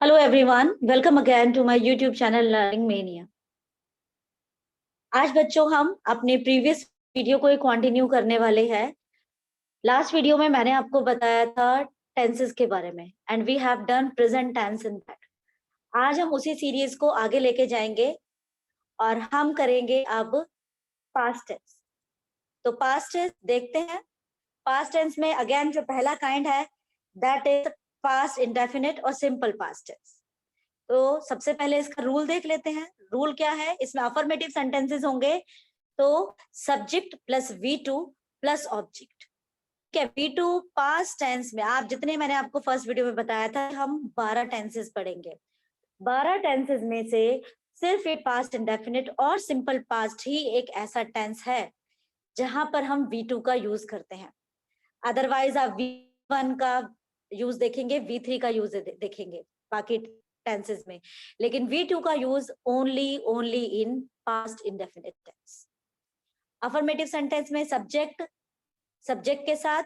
Hello everyone, welcome again to my YouTube channel Learning Mania. आज बच्चों हम अपने प्रीवियस वीडियो को कंटिन्यू करने वाले हैं। लास्ट वीडियो में मैंने आपको बताया था टेंसेस के बारे में and we have done present tense in that. आज हम उसी सीरीज को आगे लेके जाएंगे और हम करेंगे अब पास्ट टेंस। तो पास्ट टेंस देखते हैं। पास्ट टेंस में अगेन जो पहला काइंड है दैट इज पास्ट इंडेफिनिट और सिंपल पास्ट टेंस। तो सबसे पहले इसका रूल देख लेते हैं। रूल क्या है, इसमें अफर्मेटिव सेंटेंसेस होंगे तो subject plus V2 plus object. ठीक है, V2 पास्ट टेंस में आप जितने मैंने आपको फर्स्ट वीडियो में बताया था हम 12 टेंसेस पढ़ेंगे। 12 टेंसेस में से सिर्फ ये पास्ट इंडेफिनिट और सिंपल पास्ट ही एक ऐसा टेंस है जहां पर हम V2 का यूज करते हैं। अदरवाइज आप V1 का यूज देखेंगे, V3 का यूज देखेंगे बाकी टेंसेस में, लेकिन V2 का use only in past indefinite tense. Affirmative sentence में सब्जेक्ट के साथ,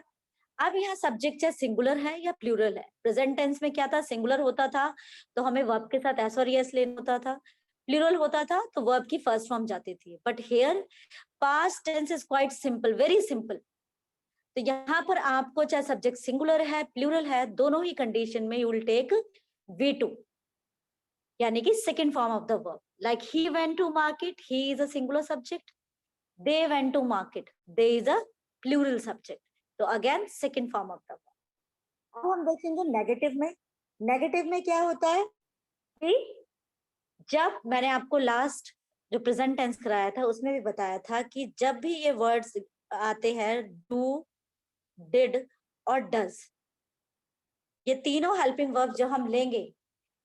अब यहाँ सब्जेक्ट चाहे सिंगुलर है या प्लूरल है। प्रेजेंट टेंस में क्या था, सिंगुलर होता था तो हमें वर्ब के साथ एस और यस लेना होता था, प्लूरल होता था तो वर्ब की फर्स्ट फॉर्म जाती थी। But here past tense is quite simple, very simple. तो यहाँ पर आपको चाहे सब्जेक्ट सिंगुलर है प्लूरल है, दोनों ही कंडीशन में यू विल टेक V2 यानी कि second form of the verb. Like he went to market, he is a singular subject, they went to market, they is a plural subject. तो again second form of the verb. अब हम देखेंगे negative में। Negative में क्या होता है कि जब मैंने आपको लास्ट जो प्रेजेंट टेंस कराया था उसमें भी बताया था कि जब भी ये वर्ड्स आते हैं डू, डिड और डज, ये तीनों हेल्पिंग वर्ब जो हम लेंगे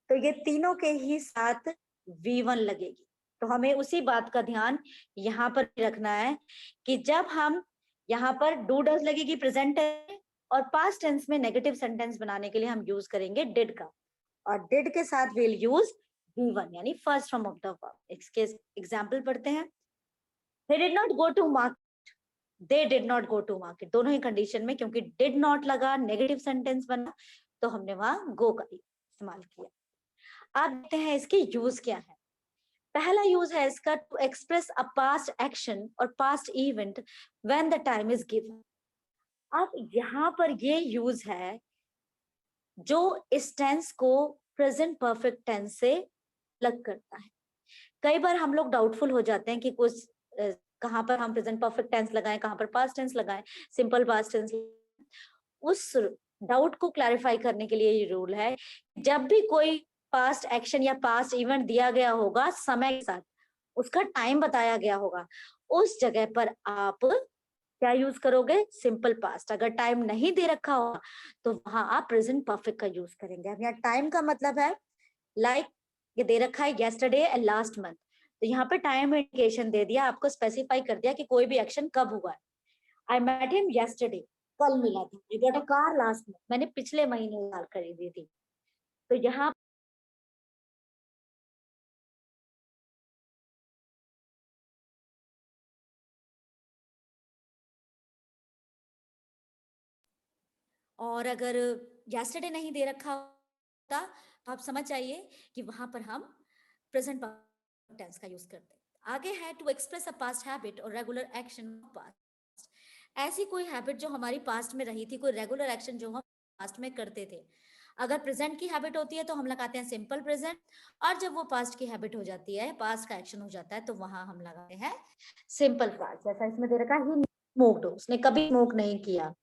तो ये तीनों के ही साथ V1 लगेगी। तो हमें उसी बात का ध्यान यहाँ पर रखना है कि जब हम यहाँ पर डू डज लगेगी प्रेजेंट टेंस और पास्ट टेंस में नेगेटिव सेंटेंस बनाने के लिए हम यूज करेंगे डिड का, और डिड के साथ विल यूज V1 यानी first form of the verb. इसके एग्जाम्पल पढ़ते हैं। They did not go to market, they did not go to market, दोनों ही कंडीशन में क्योंकि did not लगा नेगेटिव सेंटेंस बना तो हमने वहां गो का इस्तेमाल किया। अब देखते हैं इसके यूज क्या है। पहला यूज है इसका to express a past action और past event when the time is given. अब यहाँ पर ये यूज है जो इस टेंस को प्रेजेंट परफेक्ट टेंस से अलग करता है। कई बार हम लोग डाउटफुल हो जाते हैं कि कुछ कहाँ पर हम प्रेजेंट परफेक्ट टेंस लगाएं, कहाँ पर पास्ट टेंस लगाएं, सिंपल पास्ट टेंस। उस डाउट को क्लैरिफाई करने के लिए ये रूल है, जब भी कोई पास्ट एक्शन या पास्ट इवेंट दिया गया होगा समय के साथ, उसका टाइम बताया गया होगा, उस जगह पर आप क्या यूज करोगे, सिंपल पास्ट। अगर टाइम नहीं दे रखा होगा तो वहां आप प्रेजेंट परफेक्ट का यूज करेंगे। अब यहाँ टाइम का मतलब है लाइक ये दे रखा है येस्टरडे एंड लास्ट मंथ, तो यहाँ पे टाइम इंडिकेशन दे दिया, आपको स्पेसिफाई कर दिया कि कोई भी एक्शन कब हुआ है। आई मेट हिम येस्टरडे, कल मिला था। I got a car last month, मैंने पिछले महीने कार खरीदी थी। तो यहाँ और अगर येस्टरडे नहीं दे रखा होता तो आप समझ जाइए कि वहां पर हम प्रेजेंट टेंस का यूज करते हैं। आगे है to express a past habit और रेगुलर एक्शन पास्ट। ऐसी कोई हैबिट जो हमारी पास्ट में रही थी, कोई रेगुलर एक्शन जो हम पास्ट में करते थे। अगर प्रेजेंट की हैबिट होती है तो हम लगाते हैं सिंपल प्रेजेंट, और जब वो पास्ट की हैबिट हो जाती है, पास्ट का एक्शन हो जाता है, तो वहां हम लगाते हैं सिंपल पास्ट। जैसा इसमें दे रखा है, ही स्मोक्ड, उसने कभी स्मोक नहीं किया।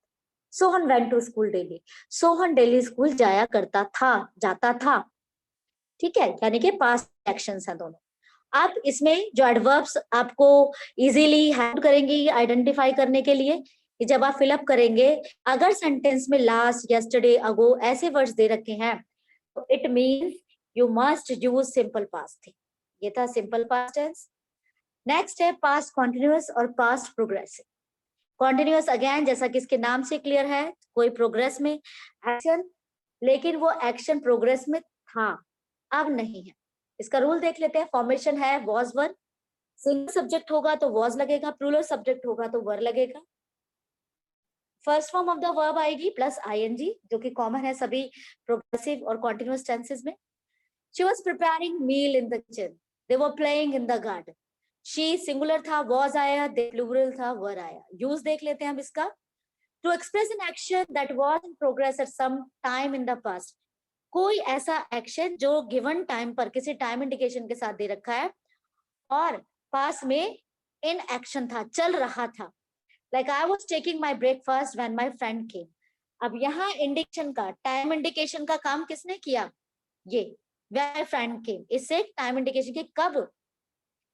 Sohan went to school daily, Sohan daily school जाया करता था, जाता था। ठीक है, यानी कि पास्ट एक्शंस हैं दोनों। आप इसमें जो एडवर्ब्स आपको इजीली हेल्प करेंगी आइडेंटिफाई करने के लिए कि जब आप फिलअप करेंगे, अगर सेंटेंस में लास्ट, यस्टरडे, अगो ऐसे वर्ड्स दे रखे हैं तो it means you must use simple past थी। ये था सिंपल पास्ट टेंस। नेक्स्ट है पास्ट कॉन्टिन्यूअस और पास्ट प्रोग्रेसिव। कॉन्टिन्यूअस अगेन जैसा कि इसके नाम से क्लियर है, कोई प्रोग्रेस में एक्शन, लेकिन वो एक्शन प्रोग्रेस में था, अब नहीं है। इसका रूल देख लेते हैं। फॉर्मेशन है वॉज वर, सिंगल सब्जेक्ट होगा तो वॉज लगेगा, प्लूरल सब्जेक्ट होगा तो वर लगेगा। First form of the verb आएगी प्लस आईएनजी, जो कि कॉमन है सभी प्रोग्रेसिव और कॉन्टिन्यूअस टेंसेस में। She was preparing meal in the kitchen. They were playing in the garden. She singular था, was आया, they plural था, were आया. Use देख लेते हैं हम इसका. To express an action that was in progress at some time in the past. कोई ऐसा एक्शन जो गिवन टाइम पर किसी टाइम इंडिकेशन के साथ दे रखा है और पास में इन एक्शन था, चल रहा था. Like I was taking my breakfast when my friend came. अब यहाँ इंडिकेशन का, टाइम इंडिकेशन का काम किसने किया? ये when my friend came. इससे टाइम इंडिकेशन की कब?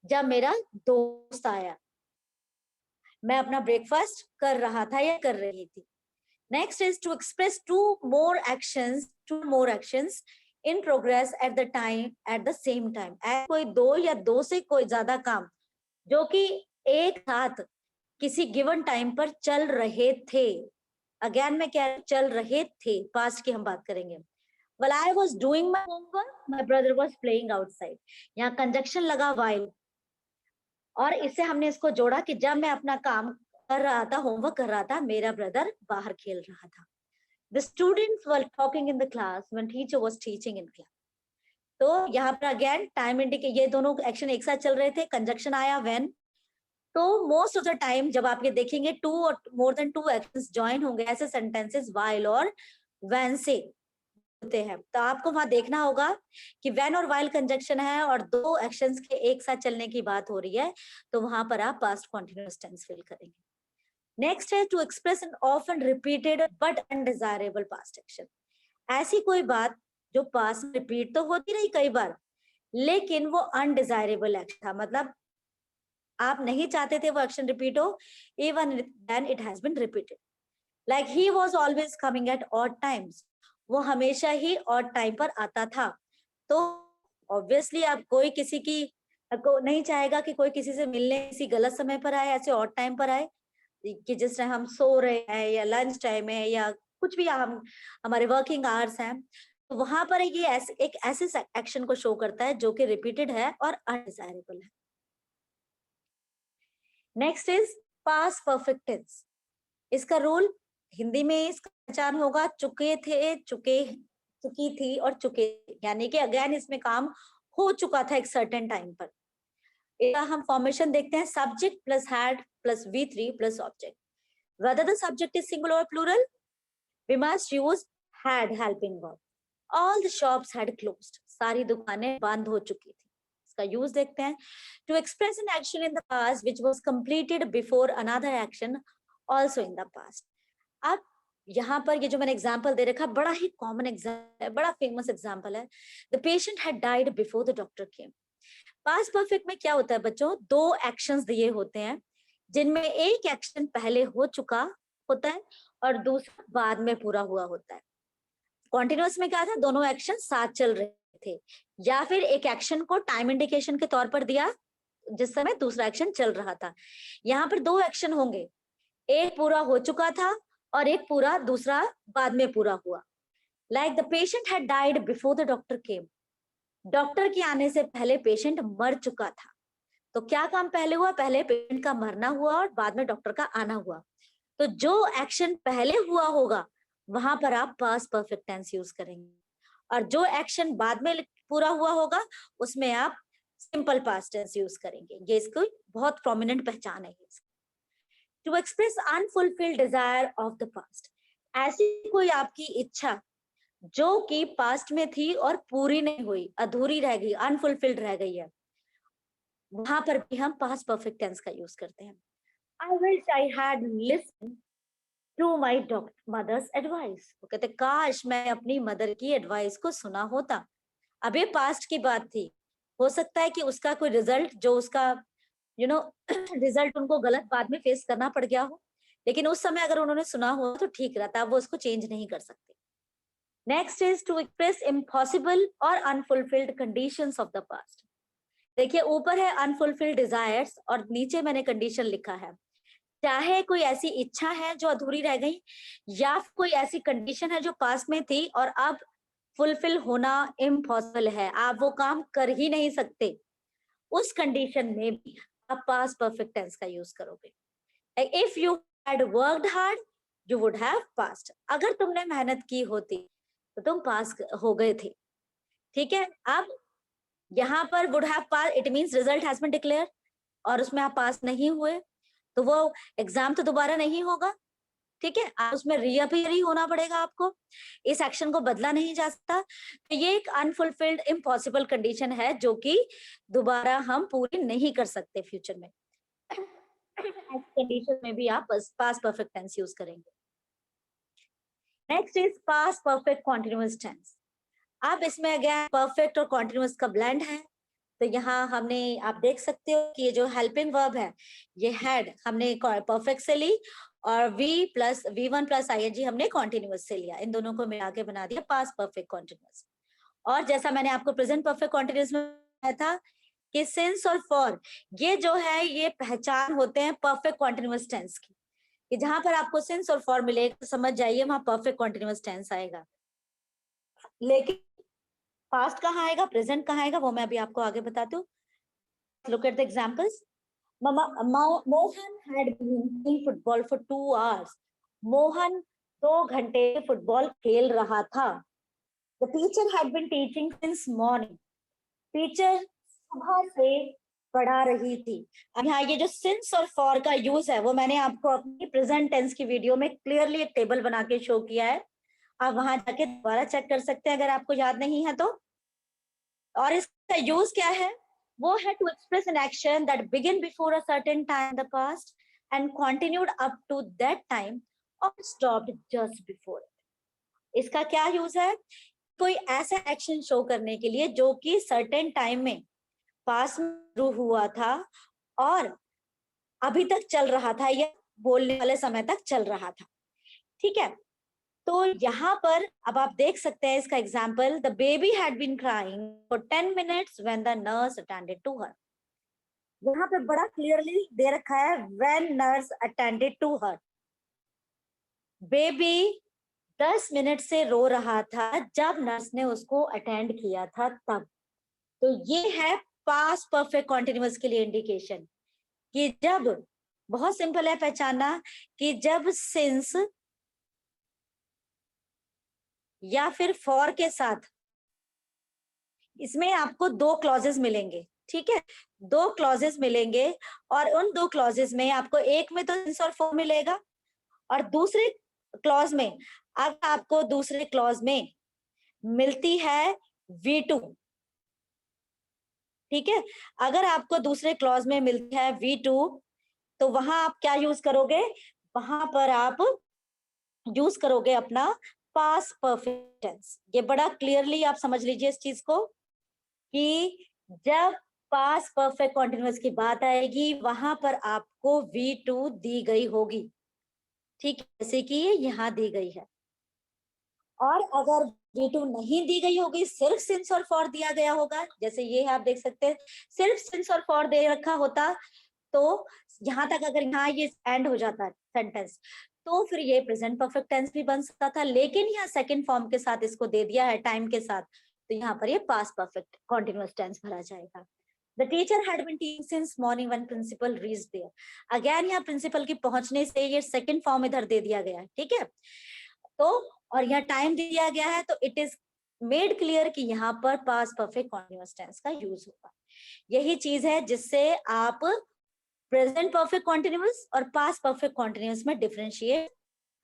जब मेरा दोस्त आया. मैं अपना ब्रेकफास्ट कर रहा था या कर रही थी. Next is to express two more actions in progress at the same time. कोई दो या दो से कोई ज्यादा काम जो कि एक साथ किसी गिवन टाइम पर चल रहे थे. अगेन मैं क्या चल रहे थे, पास्ट की हम बात करेंगे. While I was doing my homework, my brother was playing outside. यहाँ कंजक्शन लगा while और इससे हमने इसको जोड़ा कि जब मैं अपना काम कर रहा था, होमवर्क कर रहा था, मेरा ब्रदर बाहर खेल रहा था. The students were talking in the class when teacher was teaching in class. तो यहाँ पर अगेन टाइम इंडिकेट, ये दोनों एक्शन एक साथ चल रहे थे, कंजक्शन आया when. तो मोस्ट ऑफ द टाइम जब आप ये देखेंगे टू और more than two actions join होंगे ऐसे सेंटेंसेस while और when से होते हैं. तो आपको वहां देखना होगा कि when और while कंजक्शन है और दो एक्शंस के एक साथ चलने की बात हो रही है, तो वहां पर आप पास्ट कॉन्टिन्यूअस टेंस फिल करेंगे. नेक्स्ट है to express an often repeated but undesirable past action. ऐसी कोई बात जो पास्ट में रिपीट तो होती रही कई बार, लेकिन वो अनडिजायरेबल एक्शन था, मतलब आप नहीं चाहते थे वो एक्शन रिपीट हो, even then it has been repeated. Like he was always coming at odd times. वो हमेशा ही ऑड टाइम पर आता था. तो ऑब्वियसली आप कोई किसी की को नहीं चाहेगा कि कोई किसी से मिलने किसी गलत समय पर आए, ऐसे ऑड टाइम पर आए कि जिस टाइम हम सो रहे हैं या लंच टाइम है या कुछ भी हम हमारे वर्किंग आवर्स हैं. तो वहां पर ये एक ऐसे एक्शन को शो करता है जो कि रिपीटेड है और अनडिजायरेबल है. Next is past perfect tense. इसका रूल हिंदी में इसका पहचान होगा चुके थे, चुकी थी और चुके, यानी कि अगेन इसमें काम हो चुका था एक सर्टेन टाइम पर. इसका हम फॉर्मेशन देखते हैं subject plus had plus V3 plus object. Whether the subject is singular or plural, we must use had helping verb. All the shops had closed. सारी दुकानें बंद हो चुकी थी. इसका यूज देखते हैं. To express an action in the past which was completed before another action also in the past. अब यहाँ पर ये जो मैंने एग्जाम्पल दे रखा, बड़ा ही कॉमन एग्जाम्पल है, बड़ा फेमस एग्जाम्पल है. The patient had died before the doctor came. Past perfect में क्या होता है बच्चों, दो एक्शंस दिए होते हैं जिनमें एक एक्शन पहले हो चुका होता है और दूसरा बाद में पूरा हुआ होता है. कॉन्टिन्यूअस में क्या था, दोनों एक्शन साथ चल रहे थे, या फिर एक एक्शन को टाइम इंडिकेशन के तौर पर दिया जिस समय दूसरा एक्शन चल रहा था. यहाँ पर दो एक्शन होंगे, एक पूरा हो चुका था और एक पूरा दूसरा बाद में पूरा हुआ. Like the patient had died before the doctor came. Doctor के आने से पहले पेशेंट मर चुका था. तो क्या काम पहले हुआ, पहले पेशेंट का मरना हुआ और बाद में डॉक्टर का आना हुआ. तो जो एक्शन पहले हुआ होगा वहां पर आप पास्ट परफेक्ट टेंस यूज करेंगे, और जो एक्शन बाद में पूरा हुआ होगा उसमें आप सिंपल पास्ट टेंस यूज करेंगे. ये इसको बहुत प्रोमिनेंट पहचान है. To express unfulfilled desire of the past. ऐसी कोई आपकी इच्छा जो कि पास्ट में थी और पूरी नहीं हुई, अधूरी रह गई, अनफुलफिल्ड रह गई है, वहां पर भी हम पास्ट परफेक्ट टेंस का यूज करते हैं. I wish I had listened to my mother's advice. वो कहते काश मैं अपनी मदर की एडवाइस को सुना होता. अब ये पास्ट की बात थी, हो सकता है कि उसका कोई रिजल्ट जो उसका रिजल्ट उनको गलत बाद में फेस करना पड़ गया हो, लेकिन उस समय अगर उन्होंने सुना हो तो ठीक रहता, वो उसको चेंज नहीं कर सकते. Next is to express impossible और unfulfilled conditions of the past. देखिए ऊपर है अनफुलफिल्ड डिजायर्स और नीचे मैंने कंडीशन लिखा है. चाहे कोई ऐसी इच्छा है जो अधूरी रह गई या कोई ऐसी कंडीशन है जो पास्ट में थी और अब फुलफिल होना इम्पॉसिबल है, आप वो काम कर ही नहीं सकते, उस कंडीशन में भी आप पास्ट परफेक्ट टेंस का यूज करोगे. If you had worked hard you would have past. अगर तुमने मेहनत की होती तो तुम पास हो गए थे. ठीक है, अब यहाँ पर would have pass, it means result has been declare, और उसमें आप पास नहीं हुए तो वो एग्जाम तो दोबारा नहीं होगा। ठीक है, आप उसमें रीअपीयर ही होना पड़ेगा आपको, इस एक्शन को बदला नहीं जा सकता। तो ये एक अनफुलफिल्ड इम्पॉसिबल कंडीशन है जो कि दोबारा हम पूरी नहीं कर सकते फ्यूचर में। ऐसी कंडीशन में भी आप पास परफेक्ट टेंस यूज करेंगे। Next is past perfect continuous tense. अब इसमें अगेन परफेक्ट और कॉन्टिन्यूअस का ब्लेंड है। तो यहाँ हमने, आप देख सकते हो कि ये जो हेल्पिंग वर्ब है, ये हैड हमने परफेक्ट से ली, और V plus V1 plus ING हमने कॉन्टिन्यूअस से लिया, इन दोनों को मिला के बना दिया पास परफेक्ट कॉन्टिन्यूअस। और जैसा मैंने आपको प्रेजेंट परफेक्ट कॉन्टिन्यूअस में बताया था कि सिंस और फॉर, ये जो है ये पहचान होते हैं परफेक्ट कॉन्टिन्यूअस टेंस की, कि जहां पर आपको सिंस और फॉर मिलेगा तो समझ जाइए वहां परफेक्ट कॉन्टिन्यूअस टेंस आएगा। लेकिन पास्ट कहाँ आएगा, प्रेजेंट कहाँ आएगा, वो मैं अभी आपको आगे बताती हूँ। Look at the examples. Mohan had been playing football for 2 hours. Mohan 2 घंटे फुटबॉल खेल रहा था। The teacher had been teaching since morning. Teacher सुबह से पढ़ा रही थी। अब यहाँ ये जो सिंस और फॉर का यूज है वो मैंने आपको अपनी प्रेजेंट टेंस की वीडियो में क्लियरली एक टेबल बना के शो किया है, आप वहां जाके दोबारा चेक कर सकते हैं अगर आपको याद नहीं है तो। और इसका यूज क्या है, वो है to express an action that begin before a certain time in the past and continued up to that time और स्टॉप्ड जस्ट बिफोर इट। इसका क्या यूज है, कोई ऐसा एक्शन शो करने के लिए जो कि सर्टेन टाइम में पास में शुरू हुआ था और अभी तक चल रहा था या बोलने वाले समय तक चल रहा था। ठीक है, तो यहाँ पर अब आप देख सकते हैं इसका example, the baby had been crying for 10 minutes when the nurse attended to her. यहाँ पे बड़ा क्लियरली दे रखा है when nurse attended to her. Baby 10 minute से रो रहा था जब नर्स ने उसको अटेंड किया था तब। तो ये है पास्ट परफेक्ट कॉन्टिन्यूअस के लिए इंडिकेशन कि जब, बहुत सिंपल है पहचानना, कि जब सिंस या फिर फॉर के साथ, इसमें आपको 2 क्लॉजेस मिलेंगे। ठीक है, 2 क्लॉजेस मिलेंगे और उन 2 क्लॉजेस में आपको एक में तो सिंस और फॉर मिलेगा और दूसरे क्लॉज में, अब आपको दूसरे क्लॉज में मिलती है V2। ठीक है, अगर आपको दूसरे क्लॉज में मिलती है V2 तो वहां आप क्या यूज करोगे, वहां पर आप यूज करोगे अपना पास्ट परफेक्ट टेंस। ये बड़ा क्लियरली आप समझ लीजिए इस चीज को कि जब पास्ट परफेक्ट कॉन्टिन्यूअस की बात आएगी वहां पर आपको V2 दी गई होगी। ठीक है, जैसे कि ये यहाँ दी गई है। और अगर V2 नहीं दी गई होगी, सिर्फ सिंस और फॉर दिया गया होगा, जैसे ये आप देख सकते हैं सिर्फ सिंस और फॉर दे रखा होता, तो यहाँ तक अगर यहाँ ये एंड हो जाता सेंटेंस तो फिर ये प्रेजेंट परफेक्ट टेंस भी बन सकता था, लेकिन यहाँ सेकंड फॉर्म के साथ इसको दे दिया है टाइम के साथ, तो यहाँ पर ये पास्ट परफेक्ट कॉन्टिन्यूअस टेंस भरा जाएगा। The teacher had been teaching since morning when principal reached there. Again यहाँ प्रिंसिपल की पहुंचने से ये सेकंड फॉर्म इधर दे दिया गया है। ठीक है, तो और यहाँ टाइम दिया गया है, तो इट इज मेड क्लियर कि यहाँ पर पास्ट परफेक्ट कॉन्टिन्यूअस टेंस का यूज होगा। यही चीज है जिससे आप प्रेजेंट परफेक्ट कॉन्टिन्यूअस और पास्ट परफेक्ट कॉन्टिन्यूअस में डिफरेंशिएट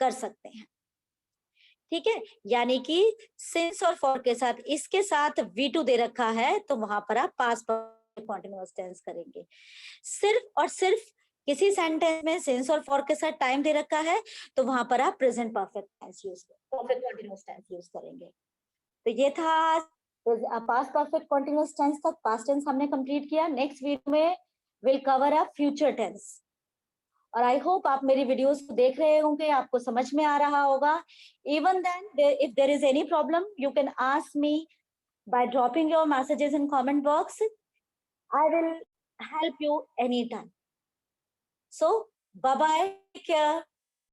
कर सकते हैं। ठीक है, यानी कि सिंस और फॉर के साथ इसके साथ V2 दे रखा है तो वहां पर आप पास्ट परफेक्ट कॉन्टिन्यूअस टेंस करेंगे। सिर्फ और सिर्फ किसी सेंटेंस में सिंस और फॉर के साथ टाइम दे रखा है तो वहां पर आप present perfect tense use perfect continuous tense use करेंगे। तो ये था पास्ट परफेक्ट कॉन्टिन्यूअस टेंस तक, पास्ट टेंस हमने कंप्लीट किया। नेक्स्ट वीडियो में will cover up future tense. और आई होप आप मेरी वीडियोस को देख रहे होंगे, आपको समझ में आ रहा होगा। Even then if there is any problem you can ask me by dropping your messages in comment box. I will help you anytime. So bye bye, take care.